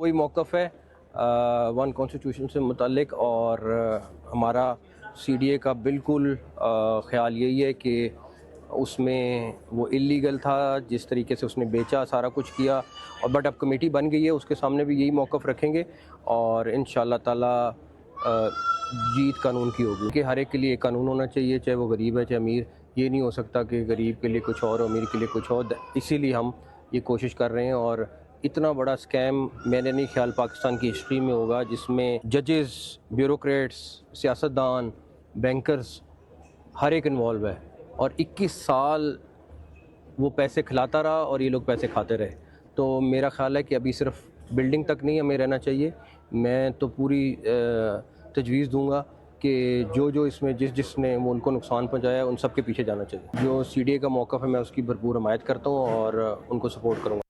کوئی موقف ہے ون کانسٹیٹیوشن سے متعلق، اور ہمارا سی ڈی اے کا بالکل خیال یہی ہے کہ اس میں وہ اللیگل تھا، جس طریقے سے اس نے بیچا، سارا کچھ کیا، اور بٹ اب کمیٹی بن گئی ہے، اس کے سامنے بھی یہی موقف رکھیں گے، اور انشاءاللہ تعالی جیت قانون کی ہوگی کہ ہر ایک کے لیے ایک قانون ہونا چاہیے، چاہے وہ غریب ہے چاہے امیر۔ یہ نہیں ہو سکتا کہ غریب کے لیے کچھ اور امیر کے لیے کچھ اور، اسی لیے ہم یہ کوشش کر رہے ہیں۔ اور اتنا بڑا سکیم میں نے نہیں خیال پاکستان کی ہسٹری میں ہوگا جس میں ججز، بیوروکریٹس، سیاستدان، بینکرز، ہر ایک انوالو ہے، اور 21 سال وہ پیسے کھلاتا رہا اور یہ لوگ پیسے کھاتے رہے۔ تو میرا خیال ہے کہ ابھی صرف بلڈنگ تک نہیں ہمیں رہنا چاہیے، میں تو پوری تجویز دوں گا کہ جو اس میں جس نے ان کو نقصان پہنچایا ان سب کے پیچھے جانا چاہیے۔ جو سی ڈی اے کا موقف ہے میں اس کی بھرپور حمایت کرتا ہوں اور ان کو سپورٹ کروں گا۔